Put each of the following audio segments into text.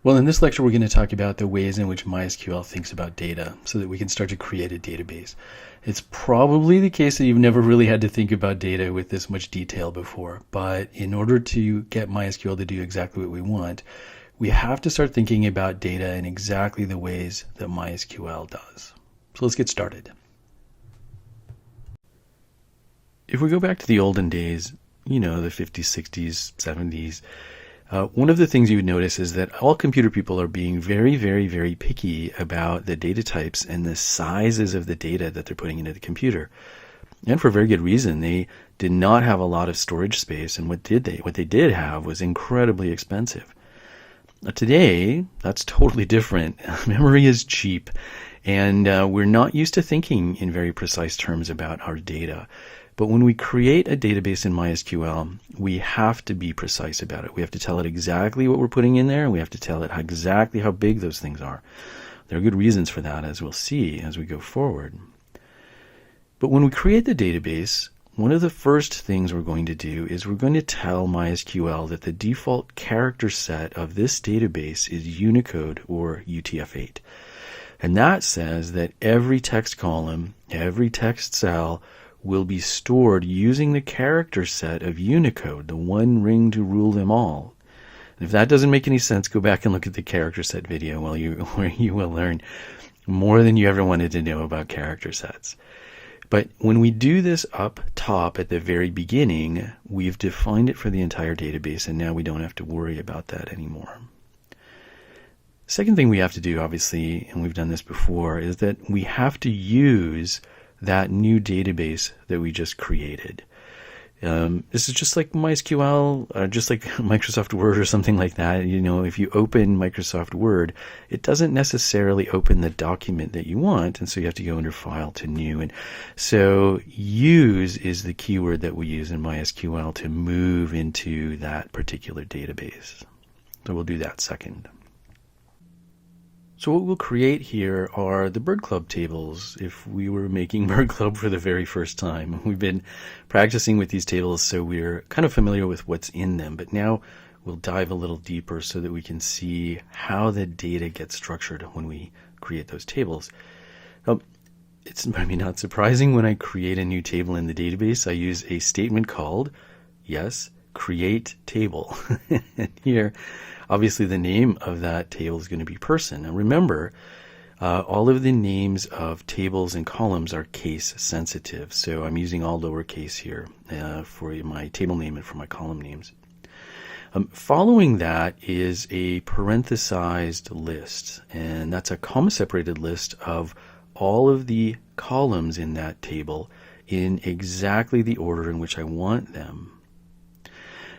Well, in this lecture, we're going to talk about the ways in which MySQL thinks about data so that we can start to create a database. It's probably the case that you've never really had to think about data with this much detail before, but in order to get MySQL to do exactly what we want, we have to start thinking about data in exactly the ways that MySQL does. So let's get started. If we go back to the olden days, the 50s, 60s, 70s, one of the things you would notice is that all computer people are being very, very, very picky about the data types and the sizes of the data that they're putting into the computer. And for a very good reason. They did not have a lot of storage space, and what they did have was incredibly expensive. Today, that's totally different. Memory is cheap, and we're not used to thinking in very precise terms about our data. But when we create a database in MySQL, we have to be precise about it. We have to tell it exactly what we're putting in there, and we have to tell it exactly how big those things are. There are good reasons for that, as we'll see as we go forward. But when we create the database, one of the first things we're going to do is we're going to tell MySQL that the default character set of this database is Unicode or UTF-8. And that says that every text column, every text cell, will be stored using the character set of Unicode, the one ring to rule them all. And if that doesn't make any sense, go back and look at the character set video where you will learn more than you ever wanted to know about character sets. But when we do this up top at the very beginning, we've defined it for the entire database, and now we don't have to worry about that anymore. Second thing we have to do, obviously, and we've done this before, is that we have to use that new database that we just created. This is just like MySQL, just like Microsoft Word or something like that. If you open Microsoft Word, it doesn't necessarily open the document that you want, and so you have to go under File to New. And so use is the keyword that we use in MySQL to move into that particular database. So we'll do that second. So what we'll create here are the Bird Club tables if we were making Bird Club for the very first time. We've been practicing with these tables, so we're kind of familiar with what's in them, but now we'll dive a little deeper so that we can see how the data gets structured when we create those tables. It's maybe not surprising when I create a new table in the database, I use a statement called, create table. And here, obviously the name of that table is going to be person. Now remember, all of the names of tables and columns are case sensitive. So I'm using all lowercase here for my table name and for my column names. Following that is a parenthesized list, and that's a comma separated list of all of the columns in that table in exactly the order in which I want them.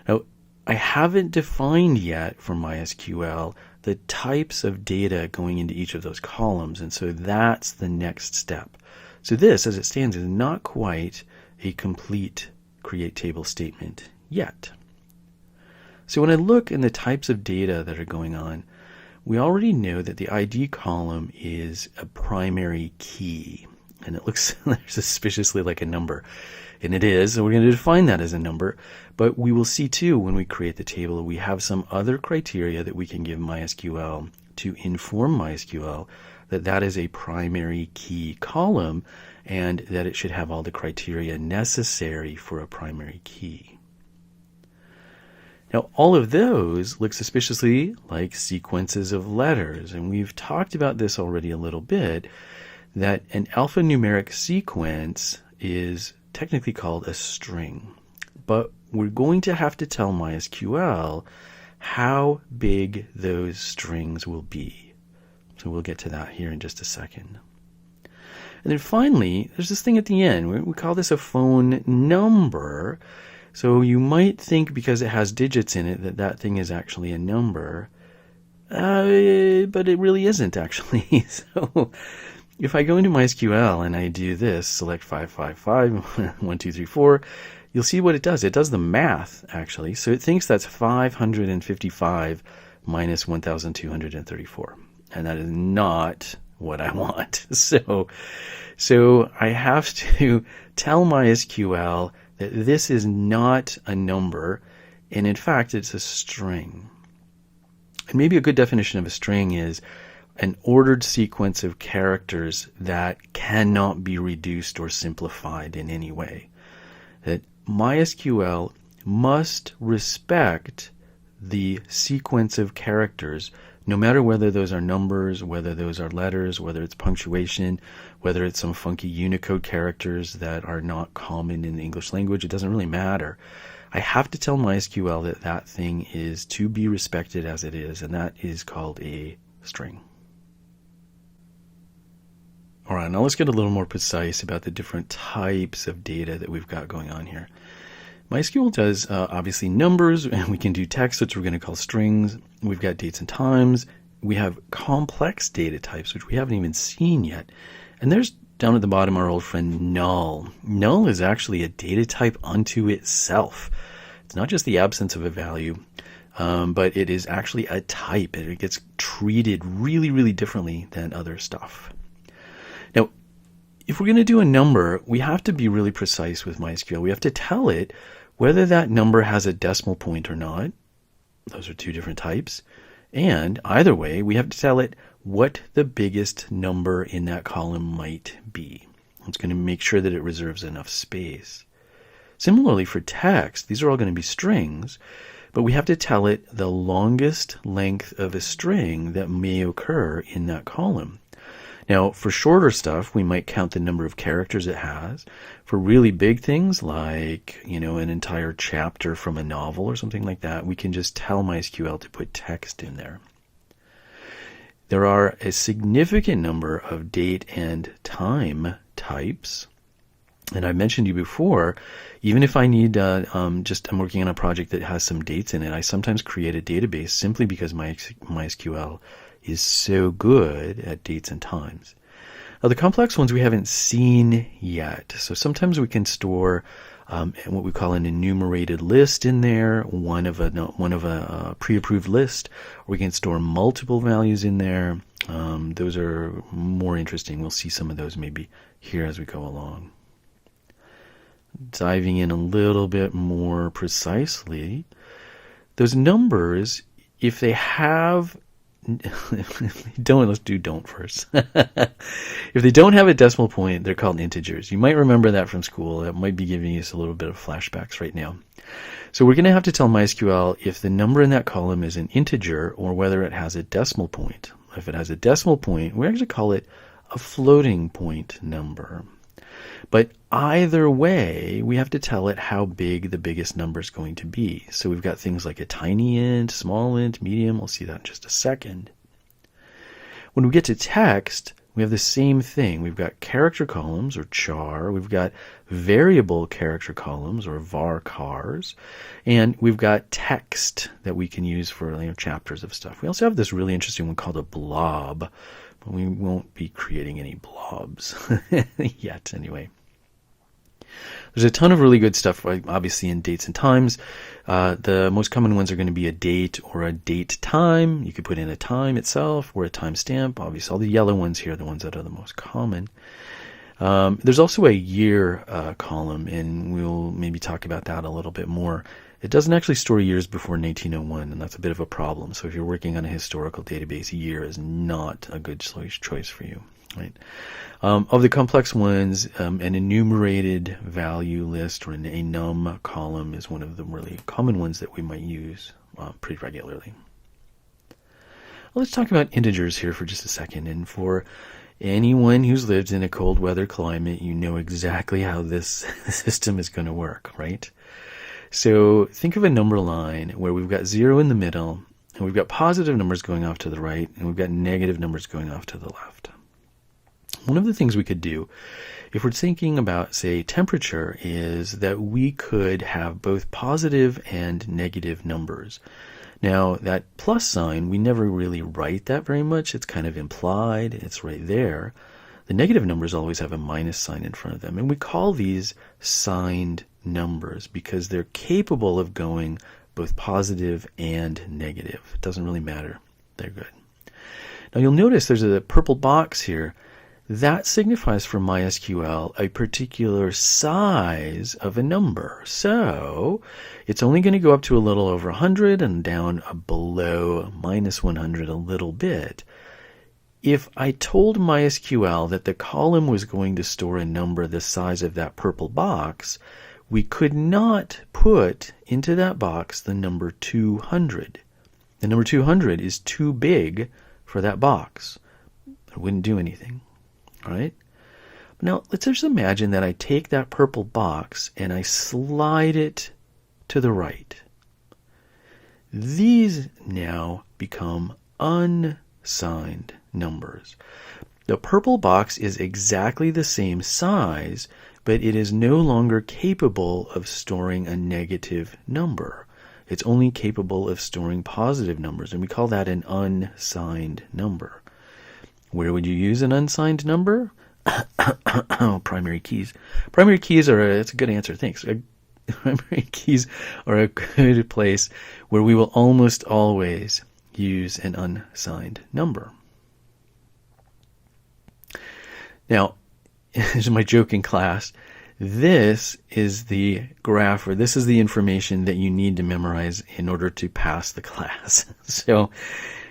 Now, I haven't defined yet for MySQL the types of data going into each of those columns, and so that's the next step. So this, as it stands, is not quite a complete create table statement yet. So when I look in the types of data that are going on, we already know that the ID column is a primary key, and it looks suspiciously like a number. And it is, so we're going to define that as a number, but we will see too when we create the table, we have some other criteria that we can give MySQL to inform MySQL that that is a primary key column and that it should have all the criteria necessary for a primary key. Now, all of those look suspiciously like sequences of letters, and we've talked about this already a little bit, that an alphanumeric sequence is technically called a string, but we're going to have to tell MySQL how big those strings will be. So we'll get to that here in just a second. And then finally, there's this thing at the end. We call this a phone number. So you might think because it has digits in it that that thing is actually a number, but it really isn't actually. So if I go into MySQL and I do this, select 555, 1, 2, 3, 4, you'll see what it does. It does the math, actually. So it thinks that's 555 minus 1,234. And that is not what I want. So I have to tell MySQL that this is not a number, and in fact, it's a string. And maybe a good definition of a string is an ordered sequence of characters that cannot be reduced or simplified in any way. That MySQL must respect the sequence of characters, no matter whether those are numbers, whether those are letters, whether it's punctuation, whether it's some funky Unicode characters that are not common in the English language. It doesn't really matter. I have to tell MySQL that that thing is to be respected as it is, and that is called a string. All right, now let's get a little more precise about the different types of data that we've got going on here. MySQL does obviously numbers, and we can do text, which we're going to call strings. We've got dates and times. We have complex data types, which we haven't even seen yet. And there's down at the bottom our old friend null. Null is actually a data type unto itself. It's not just the absence of a value, but it is actually a type. It gets treated really, really differently than other stuff. Now, if we're going to do a number, we have to be really precise with MySQL. We have to tell it whether that number has a decimal point or not. Those are two different types. And either way, we have to tell it what the biggest number in that column might be. It's going to make sure that it reserves enough space. Similarly, for text, these are all going to be strings, but we have to tell it the longest length of a string that may occur in that column. Now, for shorter stuff, we might count the number of characters it has. For really big things like, an entire chapter from a novel or something like that, we can just tell MySQL to put text in there. There are a significant number of date and time types. And I mentioned to you before, even if I need, I'm working on a project that has some dates in it, I sometimes create a database simply because MySQL is so good at dates and times. Now, the complex ones we haven't seen yet. So sometimes we can store what we call an enumerated list in there, one of a pre-approved list, or we can store multiple values in there. Those are more interesting. We'll see some of those maybe here as we go along. Diving in a little bit more precisely, those numbers, if they have let's do don't first. If they don't have a decimal point, they're called integers. You might remember that from school. That might be giving us a little bit of flashbacks right now. So we're going to have to tell MySQL if the number in that column is an integer or whether it has a decimal point. If it has a decimal point, we actually call it a floating point number. But either way, we have to tell it how big the biggest number is going to be. So we've got things like a tiny int, small int, medium. We'll see that in just a second. When we get to text, we have the same thing. We've got character columns, or char. We've got variable character columns, or varchars. And we've got text that we can use for chapters of stuff. We also have this really interesting one called a blob. But we won't be creating any blobs yet, anyway. There's a ton of really good stuff, obviously, in dates and times. The most common ones are going to be a date or a date time. You could put in a time itself or a timestamp. Obviously, all the yellow ones here are the ones that are the most common. There's also a year column, and we'll maybe talk about that a little bit more. It doesn't actually store years before 1901, and that's a bit of a problem. So if you're working on a historical database, year is not a good choice for you. Right? Of the complex ones, an enumerated value list or an enum column is one of the really common ones that we might use pretty regularly. Well, let's talk about integers here for just a second. And for anyone who's lived in a cold weather climate, you know exactly how this system is going to work, right? So think of a number line where we've got 0 in the middle, and we've got positive numbers going off to the right, and we've got negative numbers going off to the left. One of the things we could do, if we're thinking about, say, temperature, is that we could have both positive and negative numbers. Now, that plus sign, we never really write that very much. It's kind of implied. It's right there. The negative numbers always have a minus sign in front of them, and we call these signed numbers because they're capable of going both positive and negative. It doesn't really matter. They're good. Now, you'll notice there's a purple box here. that signifies for MySQL a particular size of a number. So it's only going to go up to a little over 100 and down below minus 100 a little bit. If I told MySQL that the column was going to store a number the size of that purple box, we could not put into that box the number 200. The number 200 is too big for that box. It wouldn't do anything. All right? Now, let's just imagine that I take that purple box and I slide it to the right. These now become unsigned numbers. The purple box is exactly the same size, but it is no longer capable of storing a negative number. It's only capable of storing positive numbers, and we call that an unsigned number. Where would you use an unsigned number? Primary keys. Primary keys are, it's a good answer, thanks. Primary keys are a good place where we will almost always use an unsigned number. Now, this is my joke in class. This is the graph, or this is the information that you need to memorize in order to pass the class. So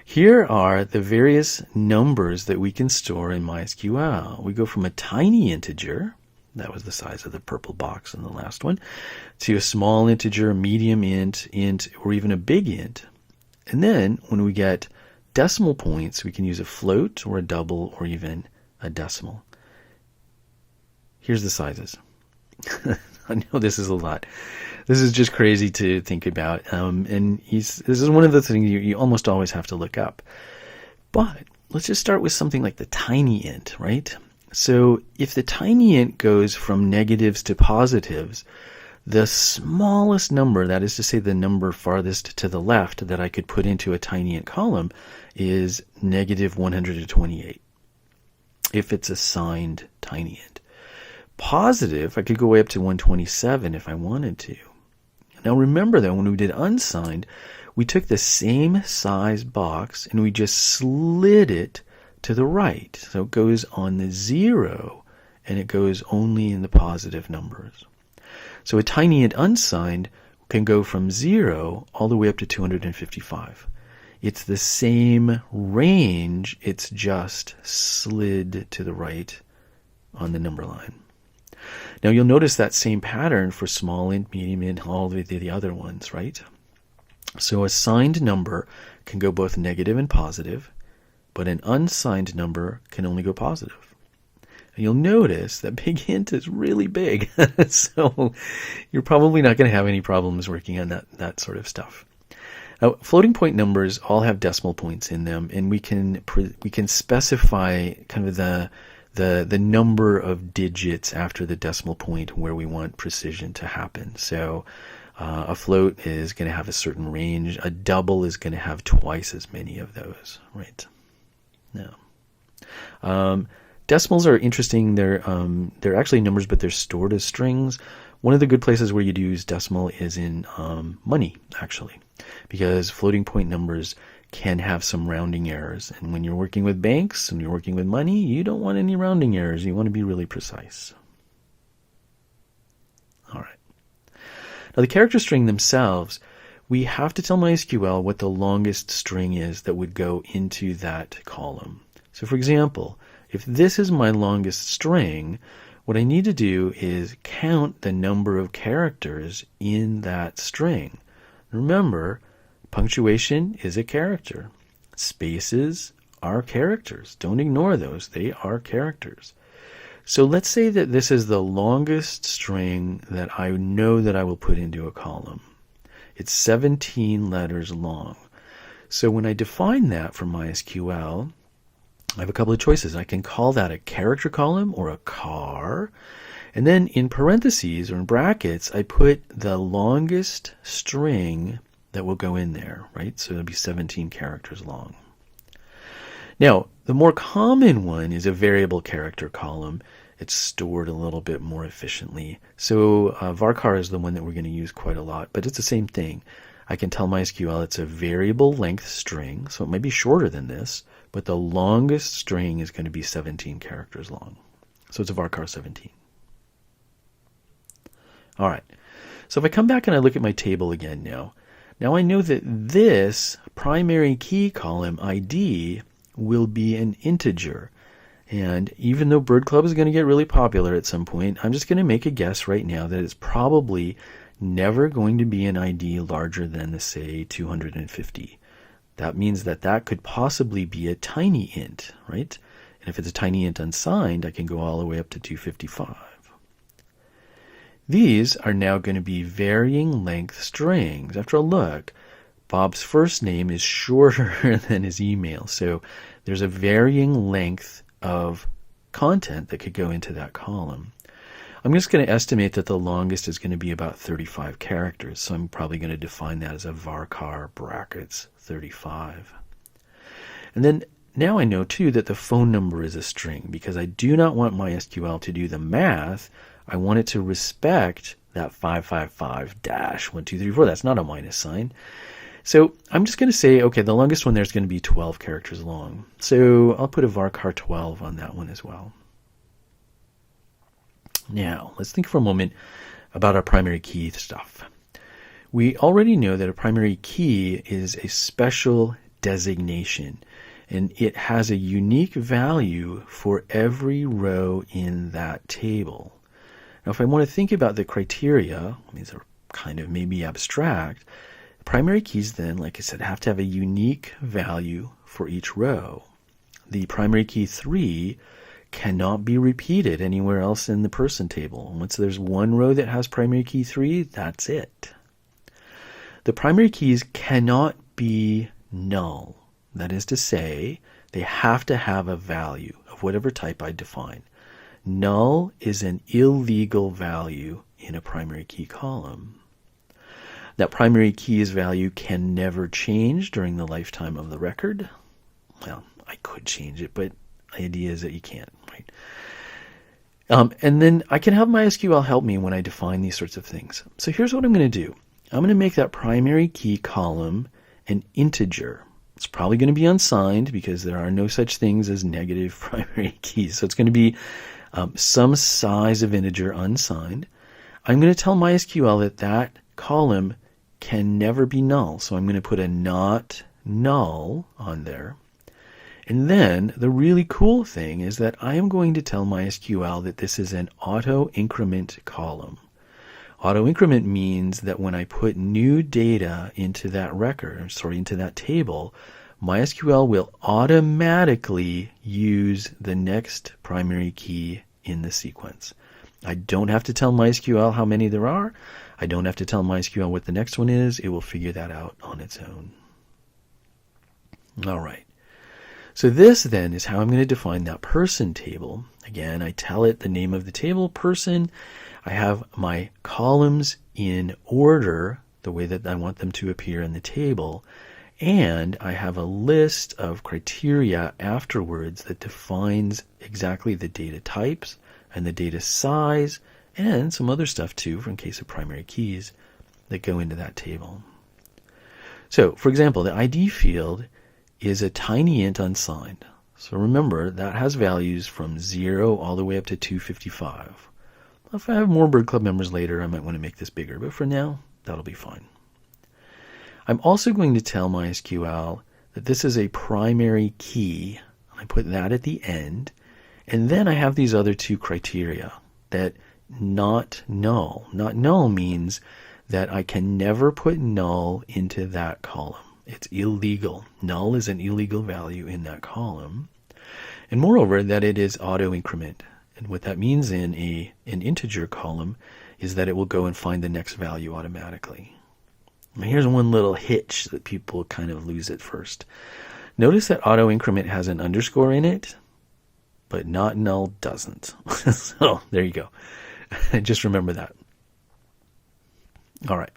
here are the various numbers that we can store in MySQL. We go from a tiny integer, that was the size of the purple box in the last one, to a small integer, a medium int, or even a big int. And then when we get decimal points, we can use a float or a double or even a decimal. Here's the sizes. I know this is a lot. This is just crazy to think about. And this is one of the things you almost always have to look up. But let's just start with something like the tiny int, right? So if the tiny int goes from negatives to positives, the smallest number, that is to say the number farthest to the left that I could put into a tiny int column, is negative 128 if it's a signed tiny int. Positive, I could go way up to 127 if I wanted to. Now remember though, when we did unsigned, we took the same size box and we just slid it to the right. So it goes on the 0 and it goes only in the positive numbers. So a tiny int unsigned can go from 0 all the way up to 255. It's the same range, it's just slid to the right on the number line. Now you'll notice that same pattern for small int, medium int, all the other ones, right? So a signed number can go both negative and positive, but an unsigned number can only go positive. And you'll notice that big int is really big, so you're probably not going to have any problems working on that sort of stuff. Now, floating point numbers all have decimal points in them, and we can specify kind of the number of digits after the decimal point where we want precision to happen. So a float is going to have a certain range. A double is going to have twice as many of those, right? Now, decimals are interesting. They're actually numbers, but they're stored as strings. One of the good places where you'd use decimal is in money, actually, because floating point numbers can have some rounding errors. And when you're working with banks and you're working with money, you don't want any rounding errors. You want to be really precise. All right. Now the character string themselves, we have to tell MySQL what the longest string is that would go into that column. So for example, if this is my longest string, what I need to do is count the number of characters in that string. Remember, punctuation is a character. Spaces are characters. Don't ignore those. They are characters. So let's say that this is the longest string that I know that I will put into a column. It's 17 letters long. So when I define that for MySQL, I have a couple of choices. I can call that a character column or a char. And then in parentheses or in brackets, I put the longest string that will go in there, right? So it'll be 17 characters long. Now, the more common one is a variable character column. It's stored a little bit more efficiently. So varchar is the one that we're going to use quite a lot, but it's the same thing. I can tell MySQL it's a variable length string, so it might be shorter than this, but the longest string is going to be 17 characters long. So it's a varchar 17. All right. So if I come back and I look at my table again now I know that this primary key column ID will be an integer. And even though Bird Club is going to get really popular at some point, I'm just going to make a guess right now that it's probably never going to be an ID larger than, say, 250. That means that that could possibly be a tiny int, right? And if it's a tiny int unsigned, I can go all the way up to 255. These are now going to be varying length strings. After a look, Bob's first name is shorter than his email, so there's a varying length of content that could go into that column. I'm just going to estimate that the longest is going to be about 35 characters, so I'm probably going to define that as a varchar brackets 35. And then now I know too that the phone number is a string because I do not want MySQL to do the math. I want it to respect that 555-1234. That's not a minus sign. So I'm just going to say, okay, the longest one there is going to be 12 characters long. So I'll put a varchar 12 on that one as well. Now, let's think for a moment about our primary key stuff. We already know that a primary key is a special designation, and it has a unique value for every row in that table. Now, if I want to think about the criteria, these are kind of maybe abstract, primary keys then, like I said, have to have a unique value for each row. The primary key 3 cannot be repeated anywhere else in the person table. Once there's one row that has primary key 3, that's it. The primary keys cannot be null. That is to say, they have to have a value of whatever type I define. Null is an illegal value in a primary key column. That primary key's value can never change during the lifetime of the record. Well, I could change it, but the idea is that you can't, right? And then I can have MySQL help me when I define these sorts of things. So here's what I'm going to do. I'm going to make that primary key column an integer. It's probably going to be unsigned because there are no such things as negative primary keys. So it's going to be some size of integer unsigned. I'm going to tell MySQL that that column can never be null. So I'm going to put a not null on there. And then the really cool thing is that I am going to tell MySQL that this is an auto increment column. Auto increment means that when I put new data into that record, into that table, MySQL will automatically use the next primary key in the sequence. I don't have to tell MySQL how many there are. I don't have to tell MySQL what the next one is. It will figure that out on its own. All right. So this then is how I'm going to define that person table. Again, I tell it the name of the table, person. I have my columns in order, the way that I want them to appear in the table. And I have a list of criteria afterwards that defines exactly the data types and the data size and some other stuff too, in case of primary keys, that go into that table. So, for example, the ID field is a tiny int unsigned. So remember, that has values from 0 all the way up to 255. If I have more Bird Club members later, I might want to make this bigger, but for now, that'll be fine. I'm also going to tell MySQL that this is a primary key. I put that at the end, and then I have these other two criteria that not null. Not null means that I can never put null into that column. It's illegal. Null is an illegal value in that column. And moreover, that it is auto increment. And what that means in an integer column is that it will go and find the next value automatically. Now here's one little hitch that people kind of lose at first. Notice that auto increment has an underscore in it, but not null doesn't. So there you go. Just remember that. All right.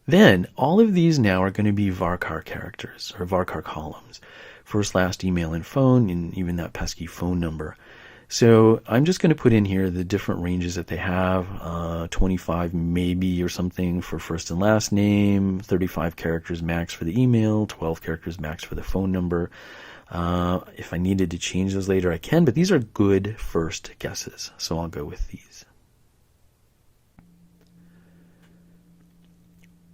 Then all of these now are going to be varchar characters or varchar columns. First, last, email, and phone, and even that pesky phone number. So I'm just going to put in here the different ranges that they have, 25 maybe or something for first and last name, 35 characters max for the email, 12 characters max for the phone number. If I needed to change those later, I can, but these are good first guesses, so I'll go with these.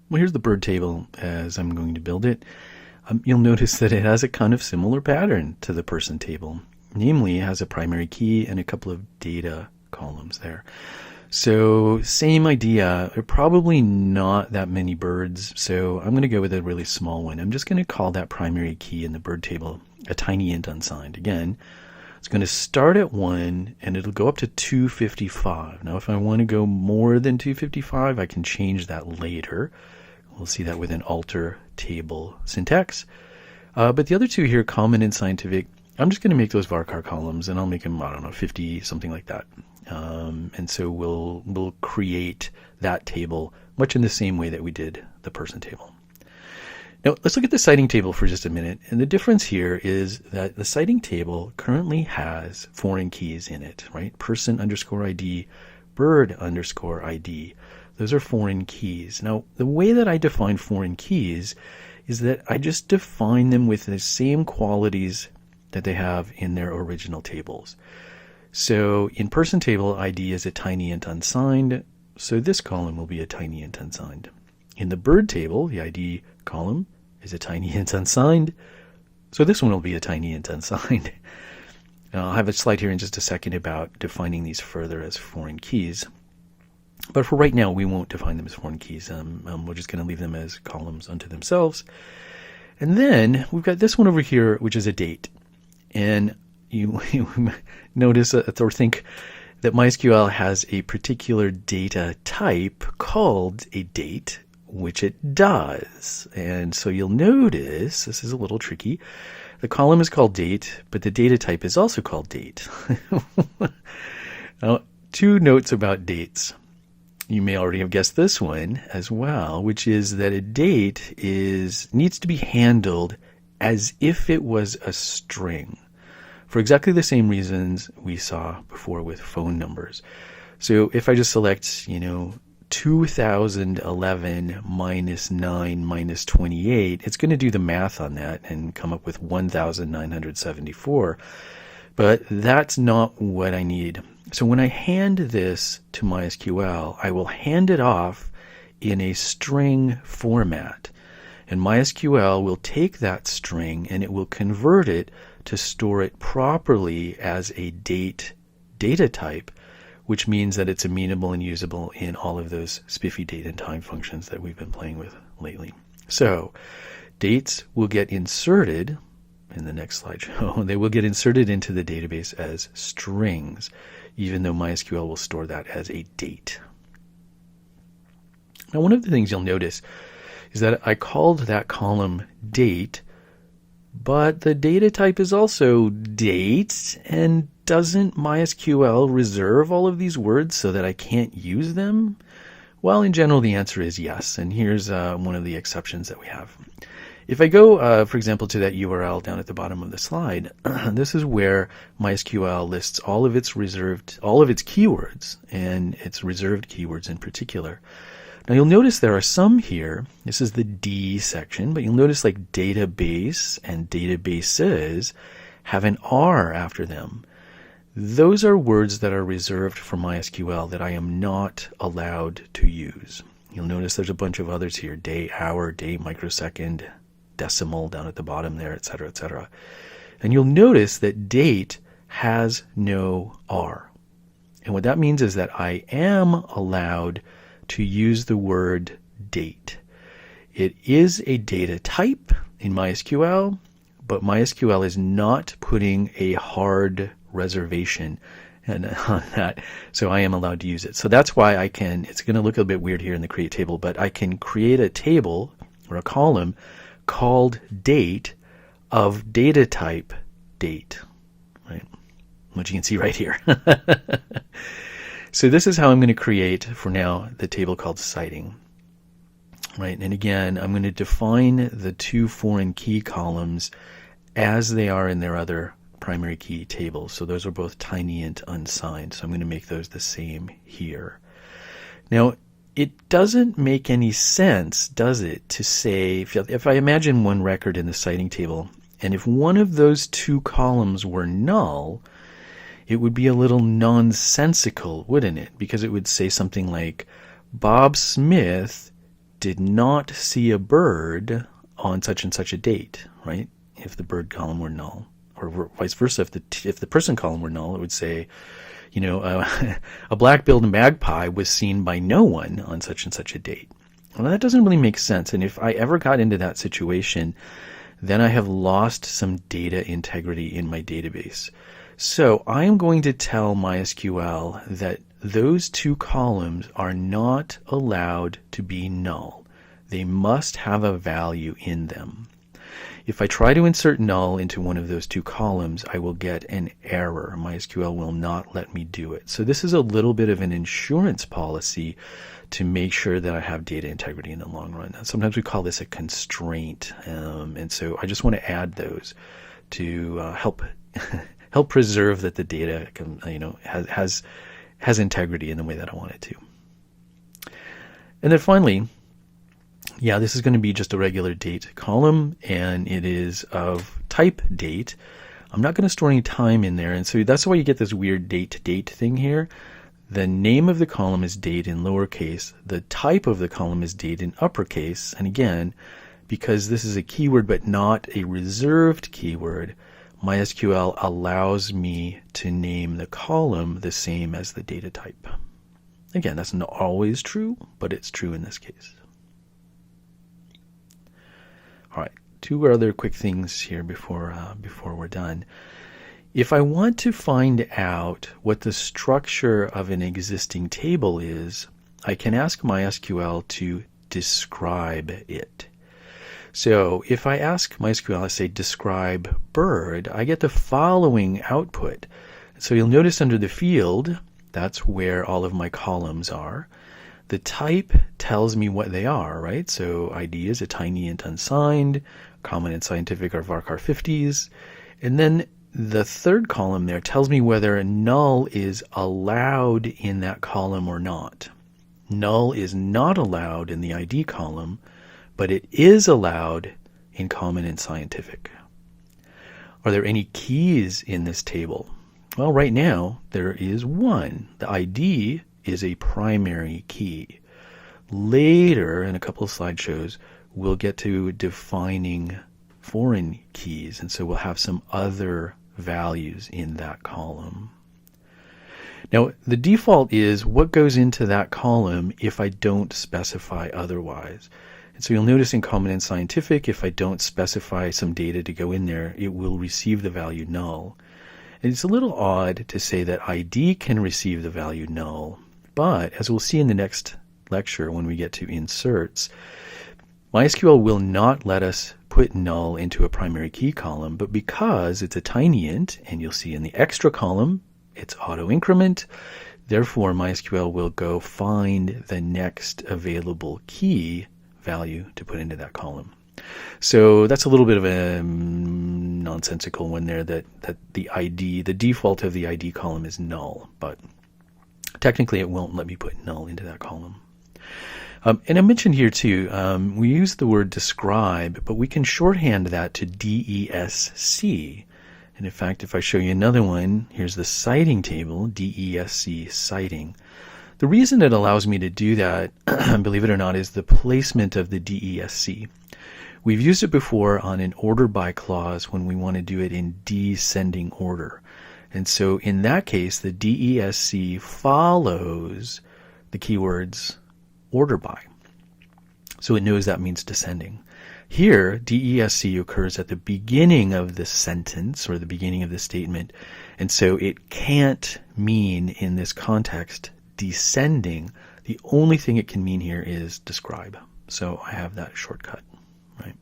Well, here's the bird table as I'm going to build it. You'll notice that it has a kind of similar pattern to the person table. Namely, it has a primary key and a couple of data columns there. So same idea, probably not that many birds, so I'm going to go with a really small one. I'm just going to call that primary key in the bird table a tiny int unsigned. Again, it's going to start at 1 and it'll go up to 255. Now if I want to go more than 255, I can change that later. We'll see that with an alter table syntax. But the other two here, common and scientific, I'm just going to make those varchar columns and I'll make them, I don't know, 50, something like that. And so we'll create that table much in the same way that we did the person table. Now let's look at the citing table for just a minute. And the difference here is that the citing table currently has foreign keys in it, right? Person underscore ID, bird underscore ID. Those are foreign keys. Now the way that I define foreign keys is that I just define them with the same qualities that they have in their original tables. So in person table, ID is a tiny int unsigned, so this column will be a tiny int unsigned. In the bird table, the ID column is a tiny int unsigned, so this one will be a tiny int unsigned. I'll have a slide here in just a second about defining these further as foreign keys. But for right now, we won't define them as foreign keys. We're just going to leave them as columns unto themselves. And then we've got this one over here, which is a date. And you notice or think that MySQL has a particular data type called a date, which it does. And so you'll notice, this is a little tricky, the column is called date, but the data type is also called date. Now, two notes about dates. You may already have guessed this one as well, which is that a date needs to be handled as if it was a string, for exactly the same reasons we saw before with phone numbers. So if I just select, 2011 minus 9 minus 28, it's going to do the math on that and come up with 1974. But that's not what I need. So when I hand this to MySQL, I will hand it off in a string format. And MySQL will take that string and it will convert it to store it properly as a date data type, which means that it's amenable and usable in all of those spiffy date and time functions that we've been playing with lately. So dates will get inserted in the next slideshow. They will get inserted into the database as strings, even though MySQL will store that as a date. Now, one of the things you'll notice is that I called that column date, but the data type is also date, and doesn't MySQL reserve all of these words so that I can't use them? Well, in general, the answer is yes, and here's one of the exceptions that we have. If I go, for example, to that URL down at the bottom of the slide, this is where MySQL lists all of its keywords, and its reserved keywords in particular. Now you'll notice there are some here. This is the D section, but you'll notice like database and databases have an R after them. Those are words that are reserved for MySQL that I am not allowed to use. You'll notice there's a bunch of others here: day, hour, day, microsecond, decimal down at the bottom there, etc., etc. And you'll notice that date has no R. And what that means is that I am allowed to use the word date. It is a data type in MySQL, but MySQL is not putting a hard reservation on that, so I am allowed to use it. So that's why I can, it's going to look a bit weird here in the create table, but I can create a table or a column called date of data type date, right? Which you can see right here. So this is how I'm going to create, for now, the table called citing, right? And again, I'm going to define the two foreign key columns as they are in their other primary key tables. So those are both tiny int unsigned. So I'm going to make those the same here. Now, it doesn't make any sense, does it, to say, if I imagine one record in the citing table And if one of those two columns were null, it would be a little nonsensical, wouldn't it? Because it would say something like, Bob Smith did not see a bird on such and such a date, right? If the bird column were null. Or vice versa, if the person column were null, it would say, a black-billed magpie was seen by no one on such and such a date. Well, that doesn't really make sense. And if I ever got into that situation, then I have lost some data integrity in my database. So I am going to tell MySQL that those two columns are not allowed to be null. They must have a value in them. If I try to insert null into one of those two columns, I will get an error. MySQL will not let me do it. So this is a little bit of an insurance policy to make sure that I have data integrity in the long run. Sometimes we call this a constraint. And so I just want to add those to help preserve that the data has integrity in the way that I want it to. And then finally, this is going to be just a regular date column, and it is of type date. I'm not going to store any time in there, and so that's why you get this weird date thing here. The name of the column is date in lowercase. The type of the column is date in uppercase. And again, because this is a keyword but not a reserved keyword, MySQL allows me to name the column the same as the data type. Again, that's not always true, but it's true in this case. All right, two other quick things here before we're done. If I want to find out what the structure of an existing table is, I can ask MySQL to describe it. So if I ask MySQL, I say describe bird, I get the following output. So you'll notice under the field, that's where all of my columns are. The type tells me what they are, right? So ID is a tiny int unsigned, common and scientific are varchar 50s. And then the third column there tells me whether a null is allowed in that column or not. Null is not allowed in the ID column, but it is allowed in common and scientific. Are there any keys in this table? Well, right now there is one. The ID is a primary key. Later, in a couple of slideshows, we'll get to defining foreign keys, and so we'll have some other values in that column. Now, the default is what goes into that column if I don't specify otherwise. And so you'll notice in common and scientific, if I don't specify some data to go in there, it will receive the value null. And it's a little odd to say that ID can receive the value null, but as we'll see in the next lecture when we get to inserts, MySQL will not let us put null into a primary key column, but because it's a tiny int, and you'll see in the extra column, it's auto increment, therefore MySQL will go find the next available key value to put into that column. So that's a little bit of a nonsensical one there, that the default of the ID column is null, but technically it won't let me put null into that column. And I mentioned here too, we use the word describe, but we can shorthand that to DESC. And in fact, if I show you another one, here's the citing table, DESC citing. The reason it allows me to do that, believe it or not, is the placement of the DESC. We've used it before on an order by clause when we want to do it in descending order. And so in that case, the DESC follows the keywords order by. So it knows that means descending. Here, DESC occurs at the beginning of the sentence or the beginning of the statement. And so it can't mean in this context descending. The only thing it can mean here is describe. So I have that shortcut, right?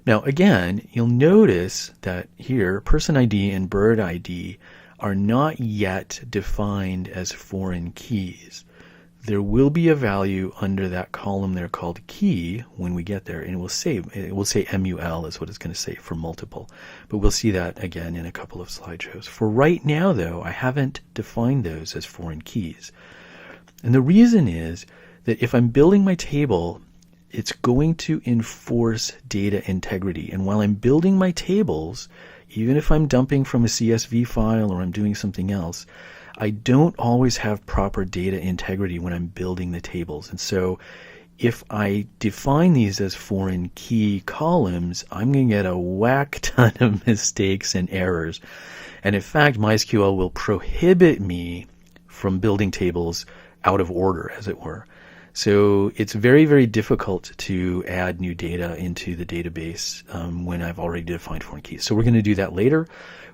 Now again, you'll notice that here person ID and bird ID are not yet defined as foreign keys. There will be a value under that column there called key when we get there, and it will say MUL is what it's going to say for multiple. But we'll see that again in a couple of slideshows. For right now, though, I haven't defined those as foreign keys. And the reason is that if I'm building my table it's going to enforce data integrity. And while I'm building my tables, even if I'm dumping from a CSV file or I'm doing something else, I don't always have proper data integrity when I'm building the tables. And so if I define these as foreign key columns, I'm going to get a whack ton of mistakes and errors. And in fact, MySQL will prohibit me from building tables out of order, as it were. So it's very, very difficult to add new data into the database when I've already defined foreign keys. So we're going to do that later.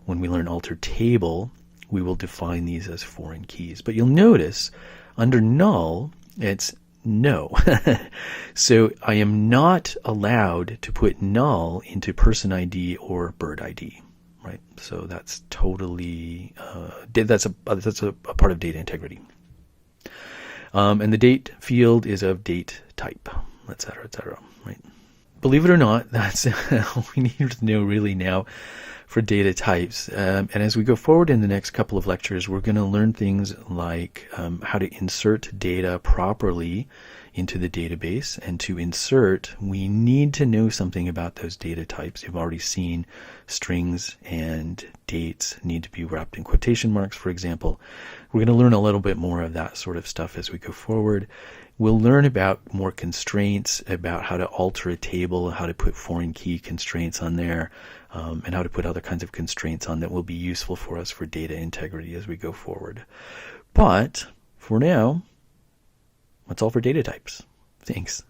When we learn alter table, we will define these as foreign keys. But you'll notice under null, it's no. So I am not allowed to put null into person ID or bird ID, right? So that's totally, that's a part of data integrity. And the date field is of date type, et cetera, right? Believe it or not, that's all we need to know really now for data types. And as we go forward in the next couple of lectures, we're going to learn things like how to insert data properly into the database. And to insert, we need to know something about those data types. You've already seen strings and dates need to be wrapped in quotation marks, for example. We're going to learn a little bit more of that sort of stuff as we go forward. We'll learn about more constraints, about how to alter a table, how to put foreign key constraints on there, and how to put other kinds of constraints on that will be useful for us for data integrity as we go forward. But for now, that's all for data types. Thanks.